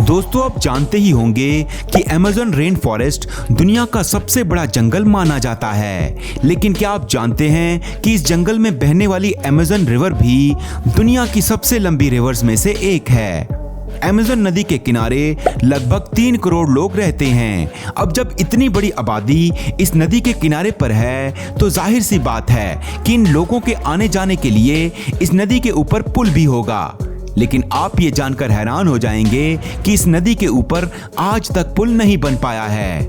दोस्तों, आप जानते ही होंगे कि अमेज़न रेन फॉरेस्ट दुनिया का सबसे बड़ा जंगल माना जाता है। लेकिन क्या आप जानते हैं कि इस जंगल में बहने वाली अमेज़न रिवर भी दुनिया की सबसे लंबी रिवर्स में से एक है। अमेज़न नदी के किनारे लगभग 3 करोड़ लोग रहते हैं। अब जब इतनी बड़ी आबादी इस नदी के किनारे पर है तो जाहिर सी बात है कि इन लोगों के आने जाने के लिए इस नदी के ऊपर पुल भी होगा। लेकिन आप ये जानकर हैरान हो जाएंगे कि इस नदी के ऊपर आज तक पुल नहीं बन पाया है।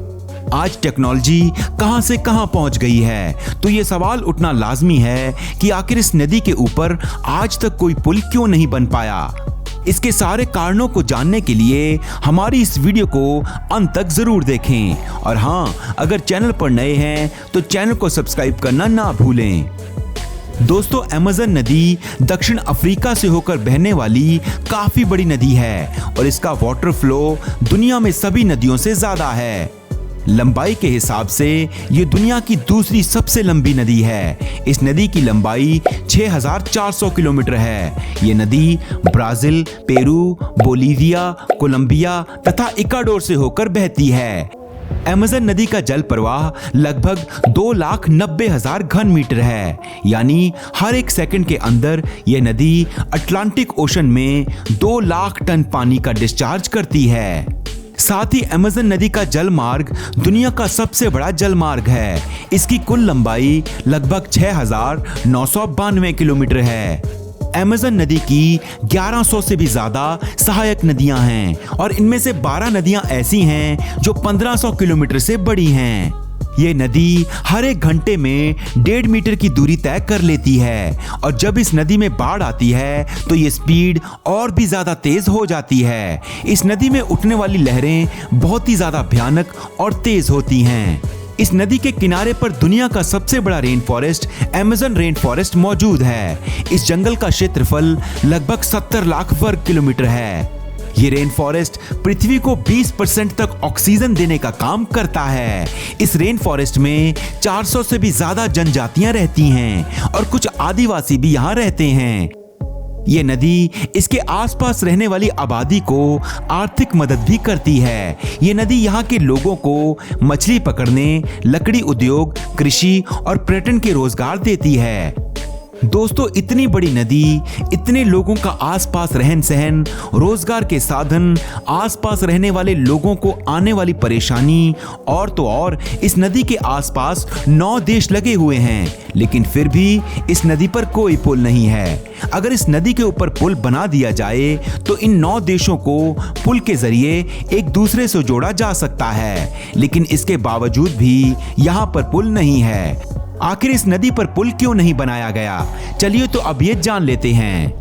आज टेक्नोलॉजी कहां से कहां पहुंच गई है, तो ये सवाल उठना लाजमी है कि आखिर इस नदी के ऊपर आज तक कोई पुल क्यों नहीं बन पाया। इसके सारे कारणों को जानने के लिए हमारी इस वीडियो को अंत तक जरूर देखें। और हाँ, अगर चैनल पर नए हैं तो चैनल को सब्सक्राइब करना ना भूलें। दोस्तों, अमेज़न नदी दक्षिण अफ्रीका से होकर बहने वाली काफी बड़ी नदी है और इसका वाटर फ्लो दुनिया में सभी नदियों से ज्यादा है। लंबाई के हिसाब से ये दुनिया की दूसरी सबसे लंबी नदी है। इस नदी की लंबाई 6400 किलोमीटर है। ये नदी ब्राजील, पेरू, बोलीविया, कोलंबिया तथा इक्वाडोर से होकर बहती है। अमेज़न नदी का जल प्रवाह लगभग 2,90,000 घन मीटर है, यानी हर एक सेकंड के अंदर यह नदी अटलांटिक ओशन में 2 लाख टन पानी का डिस्चार्ज करती है। साथ ही अमेज़न नदी का जल मार्ग दुनिया का सबसे बड़ा जल मार्ग है। इसकी कुल लंबाई लगभग 6,992 किलोमीटर है। अमेज़न नदी की 1100 से भी ज्यादा सहायक नदियां हैं और इनमें से 12 नदियां ऐसी हैं जो 1500 किलोमीटर से बड़ी हैं। ये नदी हर एक घंटे में 1.5 मीटर की दूरी तय कर लेती है और जब इस नदी में बाढ़ आती है तो ये स्पीड और भी ज्यादा तेज हो जाती है। इस नदी में उठने वाली लहरें बहुत ही ज्यादा भयानक और तेज होती हैं। इस नदी के किनारे पर दुनिया का सबसे बड़ा rain forest Amazon rain forest मौजूद है। इस जंगल का क्षेत्रफल लगभग 70 लाख वर्ग किलोमीटर है। ये रेन फॉरेस्ट पृथ्वी को 20% तक ऑक्सीजन देने का काम करता है। इस रेन फॉरेस्ट में 400 से भी ज्यादा जनजातियां रहती हैं और कुछ आदिवासी भी यहाँ रहते हैं। ये नदी इसके आसपास रहने वाली आबादी को आर्थिक मदद भी करती है। ये नदी यहाँ के लोगों को मछली पकड़ने, लकड़ी उद्योग, कृषि और पर्यटन के रोजगार देती है। दोस्तों, इतनी बड़ी नदी, इतने लोगों का आसपास रहन सहन, रोजगार के साधन, आसपास रहने वाले लोगों को आने वाली परेशानी और तो और इस नदी के आसपास 9 देश लगे हुए हैं, लेकिन फिर भी इस नदी पर कोई पुल नहीं है। अगर इस नदी के ऊपर पुल बना दिया जाए तो इन 9 देशों को पुल के जरिए एक दूसरे से जोड़ा जा सकता है, लेकिन इसके बावजूद भी यहाँ पर पुल नहीं है। आखिर इस नदी पर पुल क्यों नहीं बनाया गया, चलिए तो अब ये जान लेते हैं।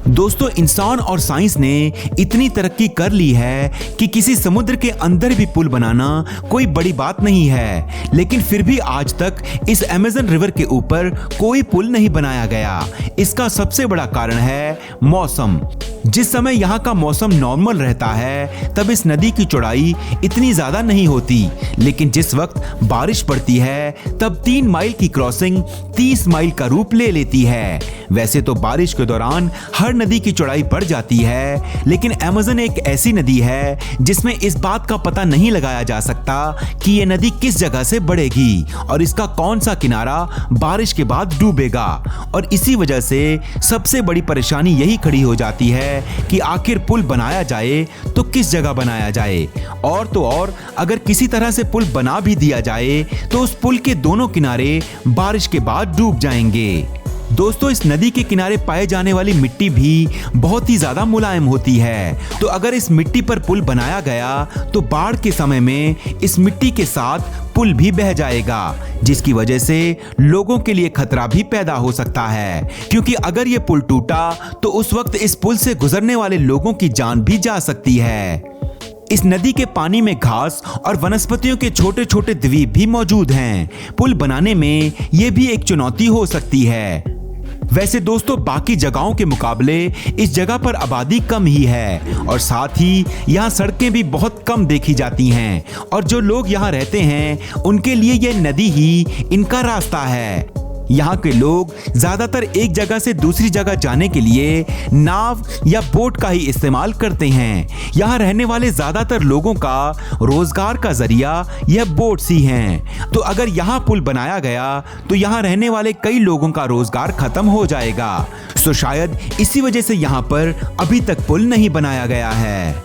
दोस्तों, इंसान और साइंस ने इतनी तरक्की कर ली है कि किसी समुद्र के अंदर भी पुल बनाना कोई बड़ी बात नहीं है, लेकिन फिर भी आज तक इस अमेज़न रिवर के ऊपर कोई पुल नहीं बनाया गया। इसका सबसे बड़ा कारण है मौसम। जिस समय यहाँ का मौसम नॉर्मल रहता है तब इस नदी की चौड़ाई इतनी ज्यादा नहीं होती, लेकिन जिस वक्त बारिश पड़ती है तब 3 माइल की क्रॉसिंग 30 माइल का रूप ले लेती है। वैसे तो बारिश के दौरान हर नदी की चौड़ाई बढ़ जाती है, लेकिन अमेज़न एक ऐसी नदी है जिसमें इस बात का पता नहीं लगाया जा सकता कि ये नदी किस जगह से बढ़ेगी और इसका कौन सा किनारा बारिश के बाद डूबेगा। और इसी वजह से सबसे बड़ी परेशानी यही खड़ी हो जाती है कि आखिर पुल बनाया जाए तो किस जगह बनाया जाए, और तो और अगर किसी तरह से पुल बना भी दिया जाए तो उस पुल के दोनों किनारे बारिश के बाद डूब जाएंगे। दोस्तों, इस नदी के किनारे पाए जाने वाली मिट्टी भी बहुत ही ज्यादा मुलायम होती है, तो अगर इस मिट्टी पर पुल बनाया गया तो बाढ़ के समय में इस मिट्टी के साथ पुल भी बह जाएगा, जिसकी वजह से लोगों के लिए खतरा भी पैदा हो सकता है, क्योंकि अगर ये पुल टूटा तो उस वक्त इस पुल से गुजरने वाले लोगों की जान भी जा सकती है। इस नदी के पानी में घास और वनस्पतियों के छोटे छोटे द्वीप भी मौजूद हैं। पुल बनाने में ये भी एक चुनौती हो सकती है। वैसे दोस्तों, बाकी जगहों के मुकाबले इस जगह पर आबादी कम ही है और साथ ही यहाँ सड़कें भी बहुत कम देखी जाती हैं और जो लोग यहाँ रहते हैं उनके लिए ये नदी ही इनका रास्ता है। यहाँ के लोग ज्यादातर एक जगह से दूसरी जगह जाने के लिए नाव या बोट का ही इस्तेमाल करते हैं। यहाँ रहने वाले ज्यादातर लोगों का रोजगार का जरिया यह बोट्स ही हैं। तो अगर यहाँ पुल बनाया गया तो यहाँ रहने वाले कई लोगों का रोजगार खत्म हो जाएगा। तो शायद इसी वजह से यहाँ पर अभी तक पुल नहीं बनाया गया है।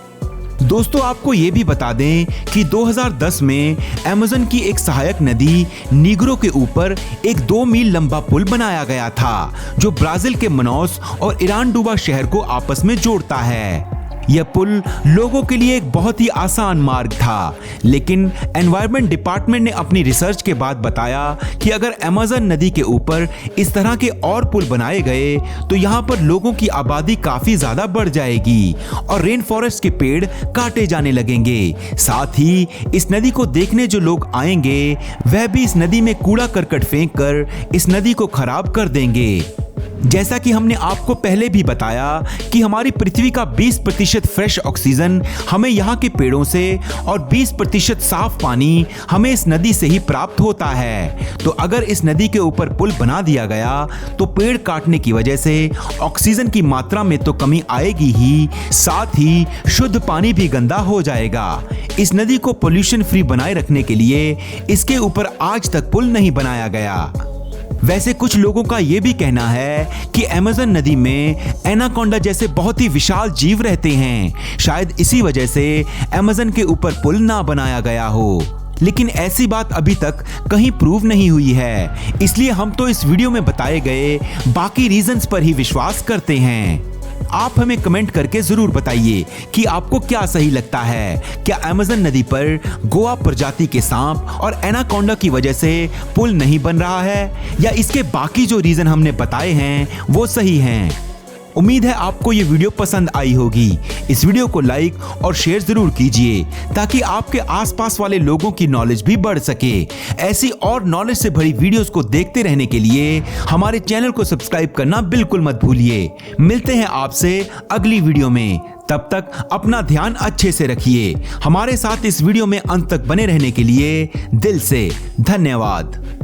दोस्तों, आपको ये भी बता दें कि 2010 में अमेज़न की एक सहायक नदी नीग्रो के ऊपर एक 2 मील लंबा पुल बनाया गया था, जो ब्राजील के मनौस और इरानडुबा शहर को आपस में जोड़ता है। यह पुल लोगों के लिए एक बहुत ही आसान मार्ग था, लेकिन एनवायरनमेंट डिपार्टमेंट ने अपनी रिसर्च के बाद बताया कि अगर अमेज़न नदी के ऊपर इस तरह के और पुल बनाए गए तो यहाँ पर लोगों की आबादी काफी ज्यादा बढ़ जाएगी और रेन फॉरेस्ट के पेड़ काटे जाने लगेंगे। साथ ही इस नदी को देखने जो लोग आएंगे वह भी इस नदी में कूड़ा करकट फेंक कर इस नदी को खराब कर देंगे। जैसा कि हमने आपको पहले भी बताया कि हमारी पृथ्वी का 20% फ्रेश ऑक्सीजन हमें यहाँ के पेड़ों से और 20% साफ पानी हमें इस नदी से ही प्राप्त होता है। तो अगर इस नदी के ऊपर पुल बना दिया गया तो पेड़ काटने की वजह से ऑक्सीजन की मात्रा में तो कमी आएगी ही, साथ ही शुद्ध पानी भी गंदा हो जाएगा। इस नदी को पोल्यूशन फ्री बनाए रखने के लिए इसके ऊपर आज तक पुल नहीं बनाया गया। वैसे कुछ लोगों का यह भी कहना है कि अमेज़न नदी में एनाकोंडा जैसे बहुत ही विशाल जीव रहते हैं, शायद इसी वजह से अमेज़न के ऊपर पुल ना बनाया गया हो। लेकिन ऐसी बात अभी तक कहीं प्रूव नहीं हुई है, इसलिए हम तो इस वीडियो में बताए गए बाकी रीजंस पर ही विश्वास करते हैं। आप हमें कमेंट करके जरूर बताइए कि आपको क्या सही लगता है। क्या अमेज़न नदी पर गोआ प्रजाति के सांप और एनाकोंडा की वजह से पुल नहीं बन रहा है, या इसके बाकी जो रीजन हमने बताए हैं वो सही हैं? उम्मीद है आपको ये वीडियो पसंद आई होगी। इस वीडियो को लाइक और शेयर जरूर कीजिए ताकि आपके आसपास वाले लोगों की नॉलेज भी बढ़ सके। ऐसी और नॉलेज से भरी वीडियोस को देखते रहने के लिए हमारे चैनल को सब्सक्राइब करना बिल्कुल मत भूलिए। मिलते हैं आपसे अगली वीडियो में, तब तक अपना ध्यान अच्छे से रखिए। हमारे साथ इस वीडियो में अंत तक बने रहने के लिए दिल से धन्यवाद।